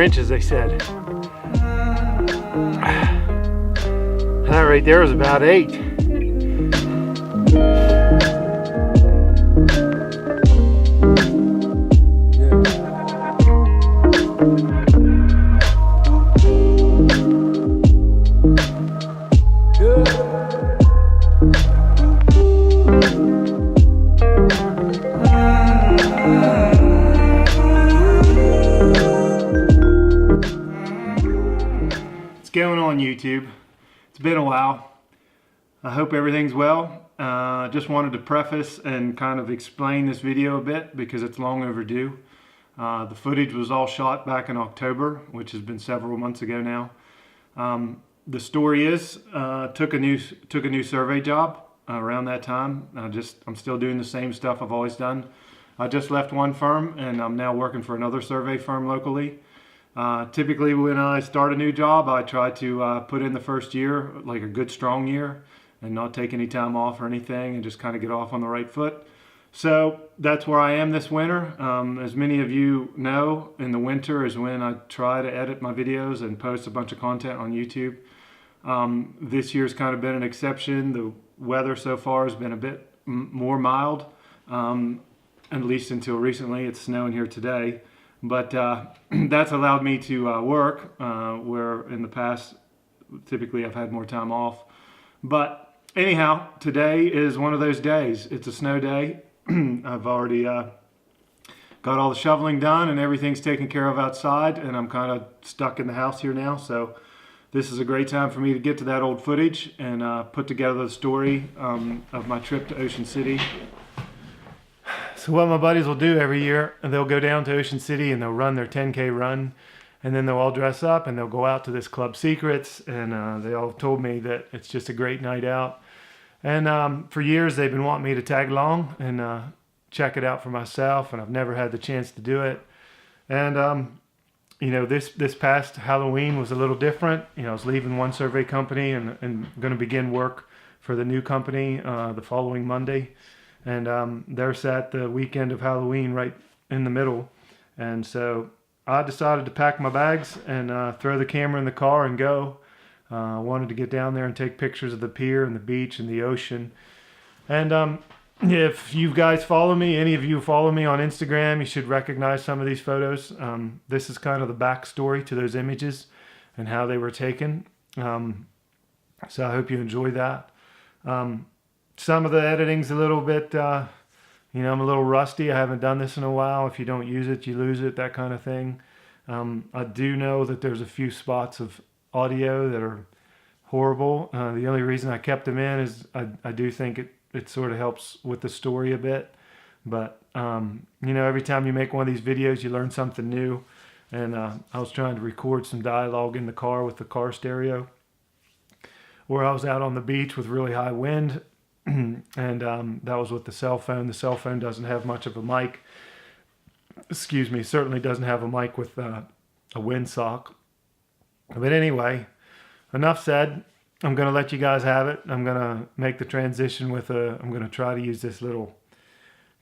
inches, they said. That right there was about 8. Going on YouTube. It's been a while. I hope everything's well. Just wanted to preface and kind of explain this video a bit because it's long overdue. The footage was all shot back in October, which has been several months ago now. The story is took a new survey job around that time. I'm still doing the same stuff I've always done. I just left one firm and I'm now working for another survey firm locally. Typically when I start a new job, I try to put in the first year, like a good strong year, and not take any time off or anything and just kind of get off on the right foot. So that's where I am this winter. As many of you know, in the winter is when I try to edit my videos and post a bunch of content on YouTube. This year's kind of been an exception. The weather so far has been a bit more mild, at least until recently. It's snowing here today. But that's allowed me to work, where in the past, typically I've had more time off. But anyhow, today is one of those days. It's a snow day. I've already got all the shoveling done and everything's taken care of outside, and I'm kind of stuck in the house here now. So this is a great time for me to get to that old footage and put together the story of my trip to Ocean City. So what my buddies will do every year, they'll go down to Ocean City and they'll run their 10K run, and then they'll all dress up and they'll go out to this Club Secrets, and they all told me that it's just a great night out. And for years they've been wanting me to tag along and check it out for myself, and I've never had the chance to do it. And you know, this past Halloween was a little different. You know, I was leaving one survey company and going to begin work for the new company the following Monday. And they're sat the weekend of Halloween right in the middle. And so I decided to pack my bags and throw the camera in the car and go. I wanted to get down there and take pictures of the pier and the beach and the ocean. And if you guys follow me, any of you follow me on Instagram, you should recognize some of these photos. This is kind of the backstory to those images and how they were taken. So I hope you enjoy that. Some of the editing's a little bit, you know, I'm a little rusty. I haven't done this in a while. If you don't use it, you lose it, that kind of thing. I do know that there's a few spots of audio that are horrible. The only reason I kept them in is I do think it sort of helps with the story a bit. But, you know, every time you make one of these videos, you learn something new. And I was trying to record some dialogue in the car with the car stereo, where I was out on the beach with really high wind. And that was with the cell phone. The cell phone doesn't have much of a mic. Excuse me, certainly doesn't have a mic with a windsock. But anyway, enough said. I'm going to let you guys have it. I'm going to make the transition with I'm going to try to use this little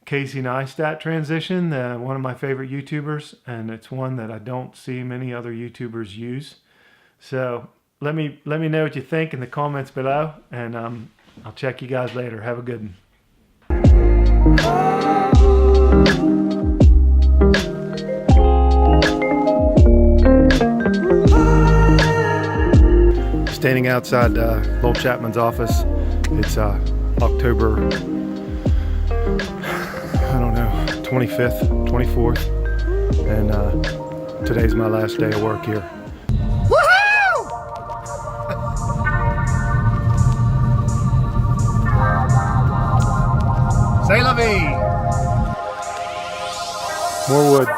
Casey Neistat transition, one of my favorite YouTubers, and it's one that I don't see many other YouTubers use. So let me know what you think in the comments below, and I'll check you guys later. Have a good one. Standing outside Lowell Chapman's office. It's October, I don't know, 25th, 24th. And today's my last day of work here. C'est la vie! More wood.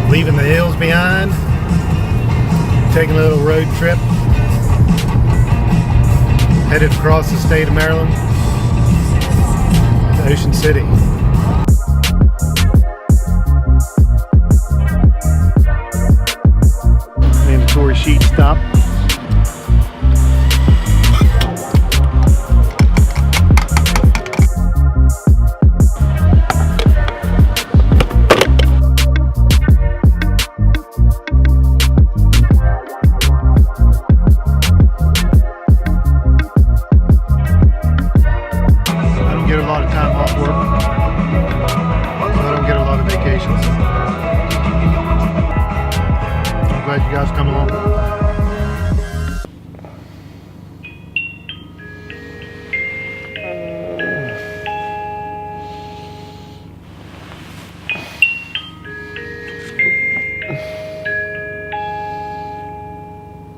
Leaving the hills behind. Taking a little road trip. Headed across the state of Maryland to Ocean City. Mandatory sheet stop. glad you guys come along.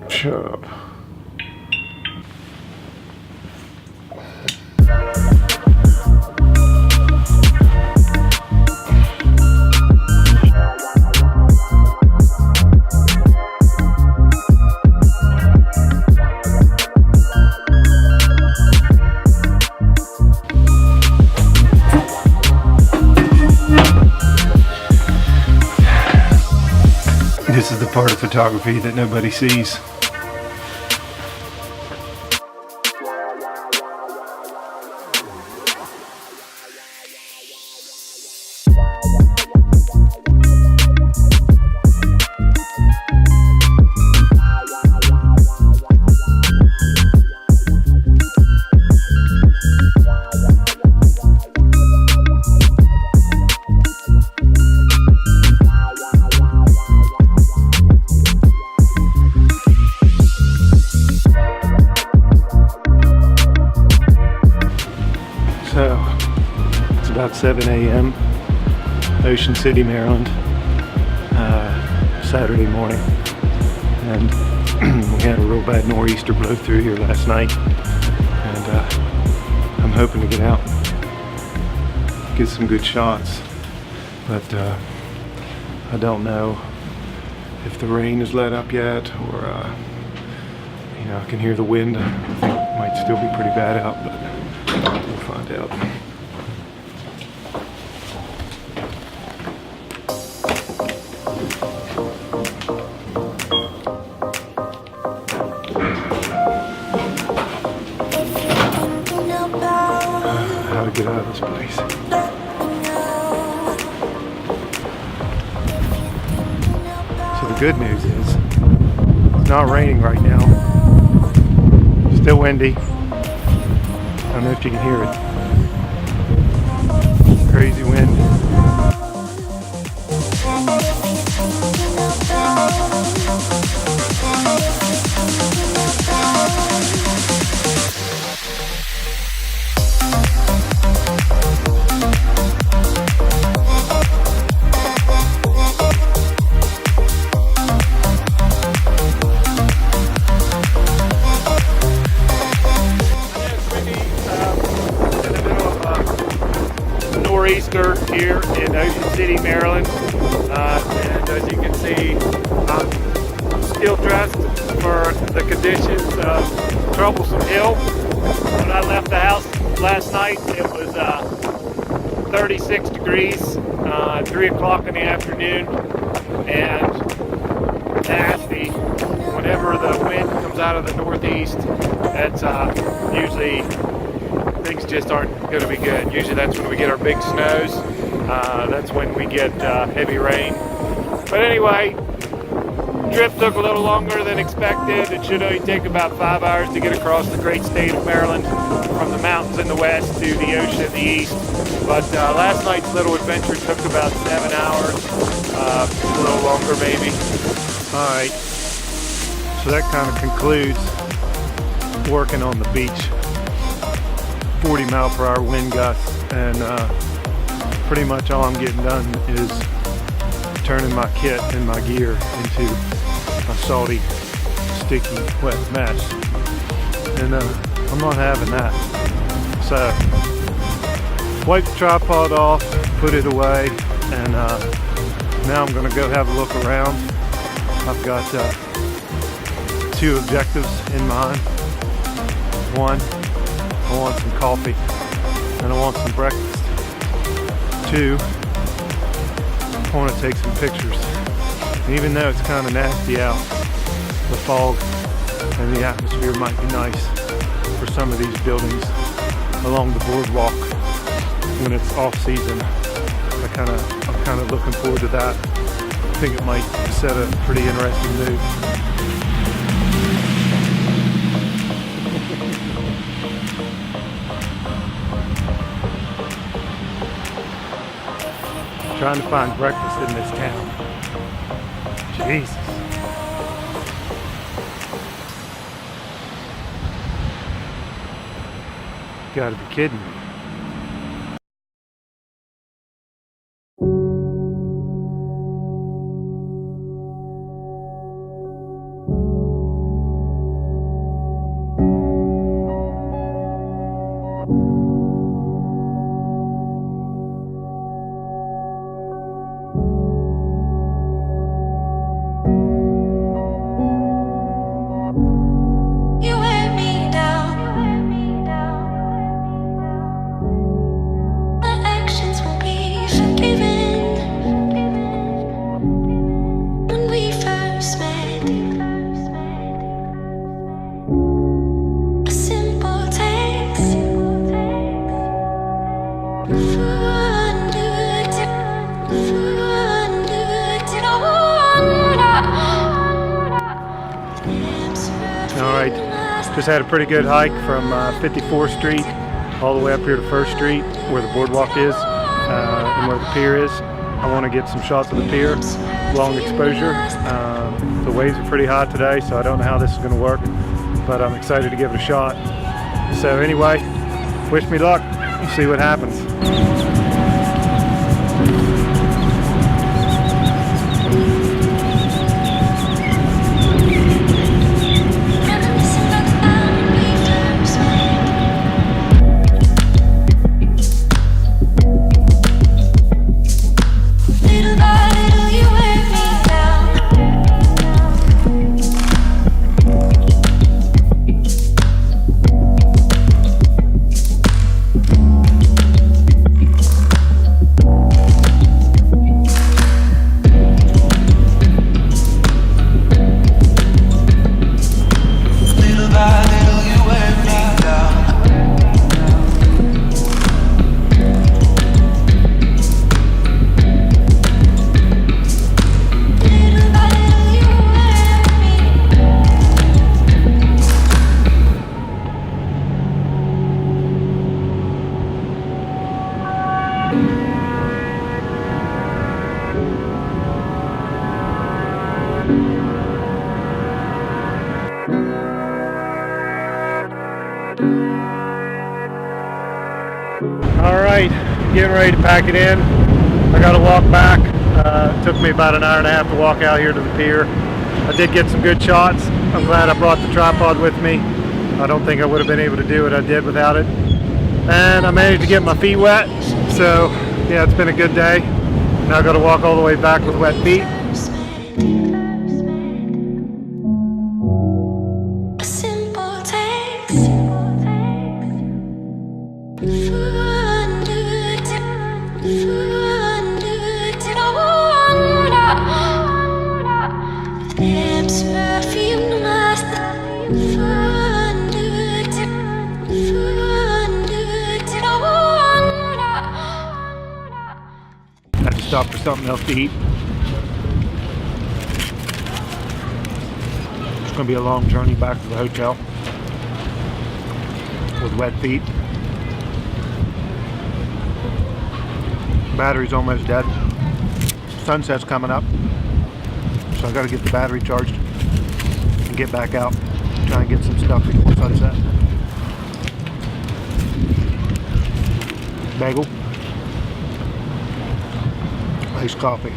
Shut up. This is the part of photography that nobody sees. So, it's about 7 a.m. Ocean City, Maryland, Saturday morning, and we had a real bad nor'easter blow through here last night, and I'm hoping to get out and get some good shots, but I don't know if the rain has let up yet, or you know, I can hear the wind. I think it might still be pretty bad out, but we'll find out. How to get out of this place. So the good news is it's not raining right now. Still windy. I don't know if you can hear it. Crazy wind. Nor'easter here in Ocean City, Maryland, and as you can see, I'm still dressed for the conditions of Troublesome Hill. When I left the house last night, it was 36 degrees, 3 o'clock in the afternoon, and nasty. Whenever the wind comes out of the northeast, that's usually things just aren't going to be good. Usually that's when we get our big snows. That's when we get heavy rain. But anyway, trip took a little longer than expected. It should only take about 5 hours to get across the great state of Maryland from the mountains in the west to the ocean in the east. But last night's little adventure took about 7 hours, a little longer maybe. All right, so that kind of concludes working on the beach. 40-mile-per-hour wind gusts, and pretty much all I'm getting done is turning my kit and my gear into a salty, sticky, wet mess, and I'm not having that. So wipe the tripod off, put it away, and now I'm going to go have a look around. I've got 2 objectives in mind. One, I want some coffee, and I want some breakfast. 2, I want to take some pictures. And even though it's kind of nasty out, the fog and the atmosphere might be nice for some of these buildings along the boardwalk when it's off season. I'm kind of looking forward to that. I think it might set a pretty interesting mood. Trying to find breakfast in this town. Jesus. Gotta be kidding me. Alright, just had a pretty good hike from 54th Street all the way up here to 1st Street where the boardwalk is and where the pier is. I want to get some shots of the pier, long exposure. The waves are pretty high today, so I don't know how this is going to work, but I'm excited to give it a shot. So anyway, wish me luck. See what happens. Alright, getting ready to pack it in. I got to walk back. It took me about an hour and a half to walk out here to the pier. I did get some good shots. I'm glad I brought the tripod with me. I don't think I would have been able to do what I did without it. And I managed to get my feet wet. So yeah, it's been a good day. Now I got to walk all the way back with wet feet. Stop for something else to eat. It's going to be a long journey back to the hotel with wet feet. Battery's almost dead. Sunset's coming up, so I got to get the battery charged and get back out, try and get some stuff before sunset. Bagel. Iced coffee.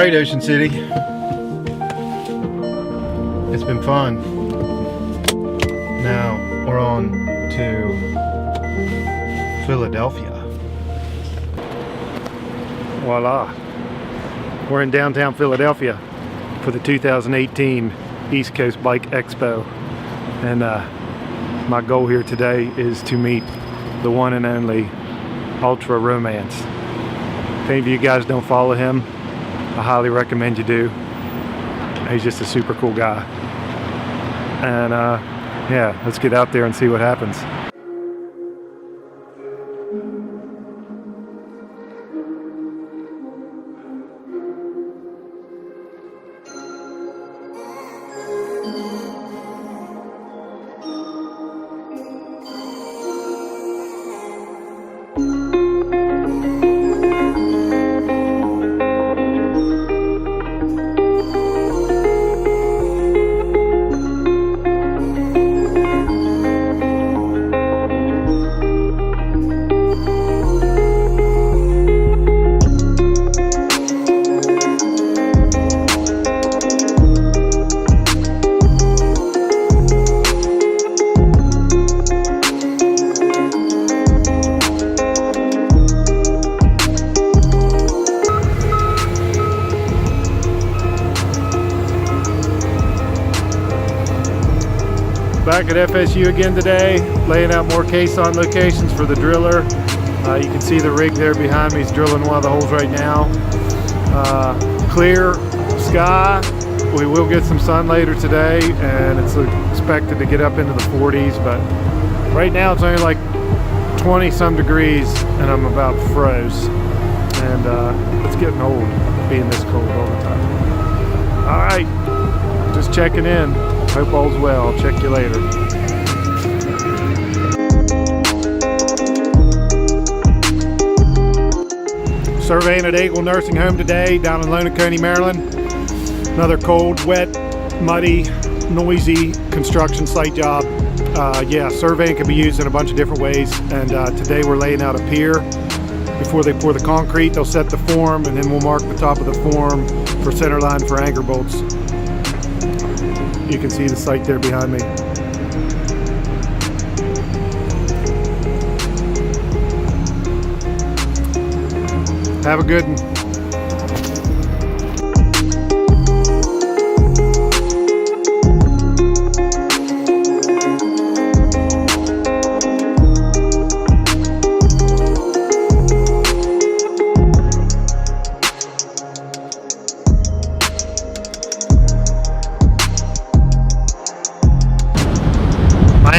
right, Ocean City. It's been fun. Now we're on to Philadelphia. Voila. We're in downtown Philadelphia for the 2018 East Coast Bike Expo. And my goal here today is to meet the one and only Ultra Romance. If any of you guys don't follow him, I highly recommend you do. He's just a super cool guy. And yeah, let's get out there and see what happens. Back at FSU again today, laying out more caisson locations for the driller. You can see the rig there behind me is drilling one of the holes right now. Clear sky. We will get some sun later today, and it's expected to get up into the 40s, but right now it's only like 20 some degrees and I'm about froze. And it's getting old being this cold all the time. All right, just checking in. Hope all's well. I'll check you later. Surveying at Eagle Nursing Home today down in Llewellyn, Maryland. Another cold, wet, muddy, noisy construction site job. Yeah, surveying can be used in a bunch of different ways, and today we're laying out a pier. Before they pour the concrete, they'll set the form, and then we'll mark the top of the form for center line for anchor bolts. You can see the site there behind me. Have a good one.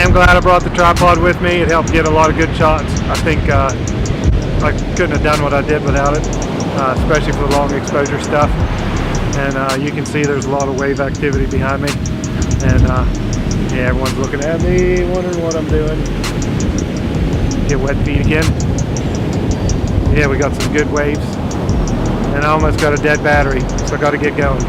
Glad I brought the tripod with me. It helped get a lot of good shots. I think I couldn't have done what I did without it, especially for the long exposure stuff. And you can see there's a lot of wave activity behind me. And yeah, everyone's looking at me, wondering what I'm doing. Get wet feet again. Yeah, we got some good waves. And I almost got a dead battery, so I got to get going.